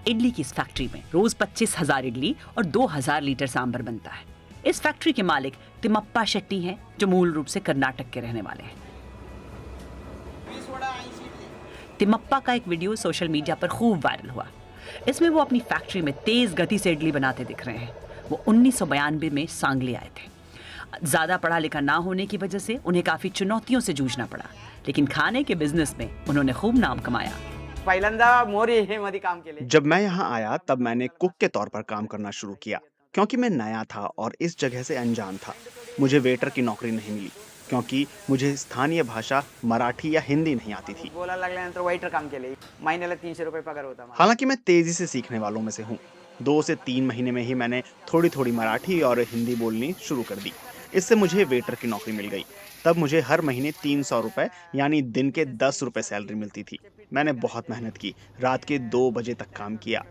इडली की इस फैक्ट्री में रोज 25,000 इडली और 2,000 लीटर सांभर बनता है। इस फैक्ट्री के मालिक तिम्मप्पा शेट्टी हैं, जो मूल रूप से कर्नाटक के रहने वाले हैं। तिम्मप्पा का एक वीडियो सोशल मीडिया पर खूब वायरल हुआ। इसमें वो अपनी फैक्ट्री में तेज गति से इडली बनाते दिख रहे हैं। वो 1992 में सांगली आए थे। ज्यादा पढ़ा लिखा ना होने की वजह से उन्हें काफी चुनौतियों से जूझना पड़ा, लेकिन खाने के बिजनेस में उन्होंने खूब नाम कमाया। जब मैं यहाँ आया तब मैंने कुक के तौर पर काम करना शुरू किया, क्योंकि मैं नया था और इस जगह से अनजान था। मुझे वेटर की नौकरी नहीं मिली क्योंकि मुझे स्थानीय भाषा मराठी या हिंदी नहीं आती थी। हालांकि मैं तेजी से सीखने वालों में से हूँ। 2 से 3 महीने में ही मैंने थोड़ी थोड़ी मराठी और हिंदी बोलनी शुरू कर दी। इससे मुझे वेटर की नौकरी मिल गई। तब मुझे हर महीने 300 रुपए यानी दिन के 10 रुपए सैलरी मिलती थी। मैंने बहुत मेहनत की, रात के 2 बजे तक काम किया।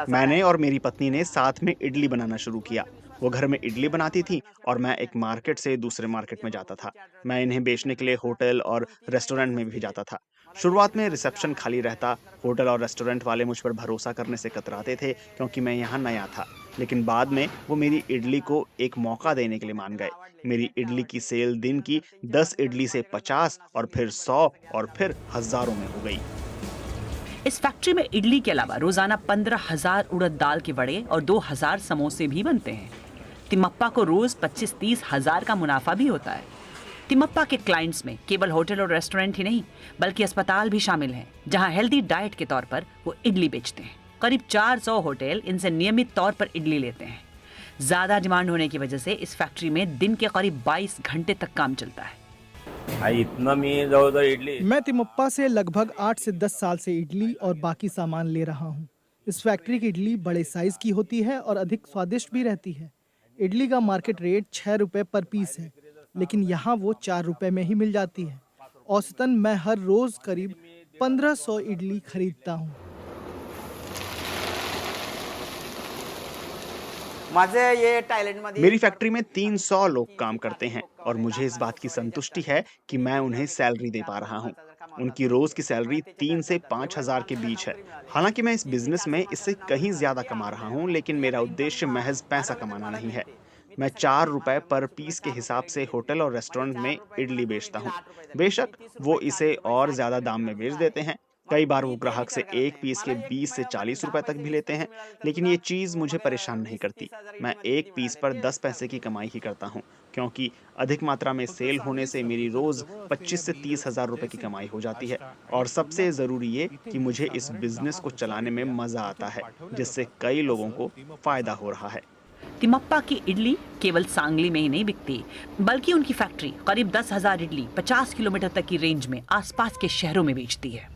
मैंने और मेरी पत्नी ने साथ में इडली बनाना शुरू किया। वो घर में इडली बनाती थी और मैं एक मार्केट से दूसरे मार्केट में जाता था। मैं इन्हें बेचने के लिए होटल और रेस्टोरेंट में भी जाता था। शुरुआत में रिसेप्शन खाली रहता, होटल और रेस्टोरेंट वाले मुझ पर भरोसा करने से कतराते थे क्योंकि मैं यहाँ नया था। लेकिन बाद में वो मेरी इडली को एक मौका देने के लिए मान गए। मेरी इडली की सेल दिन की 10 इडली से 50 और फिर 100 और फिर हजारों में हो गई। इस फैक्ट्री में इडली के अलावा रोजाना 15,000 उड़द दाल के वड़े और 2,000 समोसे भी बनते हैं। तिम्मप्पा को रोज 25-30 हजार का मुनाफा भी होता है। तिम्मप्पा के क्लाइंट्स में केवल होटल और रेस्टोरेंट ही नहीं, बल्कि अस्पताल भी शामिल हैं, जहां हेल्दी डाइट के तौर पर वो इडली बेचते हैं। करीब 400 होटल इनसे नियमित तौर पर इडली लेते हैं। ज्यादा डिमांड होने की वजह से इस फैक्ट्री में दिन के करीब 22 घंटे तक काम चलता है। मैं तिम्मप्पा से लगभग 8 से 10 साल से इडली और बाकी सामान ले रहा हूँ। इस फैक्ट्री की इडली बड़े साइज की होती है और अधिक स्वादिष्ट भी रहती है। इडली का मार्केट रेट 6 रुपए पर पीस है, लेकिन यहाँ वो 4 रुपए में ही मिल जाती है। औसतन मैं हर रोज करीब 1500 इडली खरीदता हूँ। मेरी फैक्ट्री में 300 लोग काम करते हैं और मुझे इस बात की संतुष्टि है कि मैं उन्हें सैलरी दे पा रहा हूँ। उनकी रोज की सैलरी 3 से 5,000 के बीच है। हालांकि मैं इस बिजनेस में इससे कहीं ज्यादा कमा रहा हूँ, लेकिन मेरा उद्देश्य महज पैसा कमाना नहीं है। मैं 4 रुपए पर पीस के हिसाब से होटल और रेस्टोरेंट में इडली बेचता हूँ। बेशक वो इसे और ज्यादा दाम में बेच देते हैं। कई बार वो ग्राहक से एक पीस के 20 से 40 रुपए तक भी लेते हैं, लेकिन ये चीज मुझे परेशान नहीं करती। मैं एक पीस पर 10 पैसे की कमाई ही करता हूँ, क्योंकि अधिक मात्रा में सेल होने से मेरी रोज 25 से 30 हजार रुपए की कमाई हो जाती है। और सबसे जरूरी ये कि मुझे इस बिजनेस को चलाने में मजा आता है, जिससे कई लोगों को फायदा हो रहा है। तिम्मप्पा की इडली केवल सांगली में ही नहीं बिकती, बल्कि उनकी फैक्ट्री करीब 10,000 इडली 50 किलोमीटर तक की रेंज में आसपास के शहरों में बेचती है।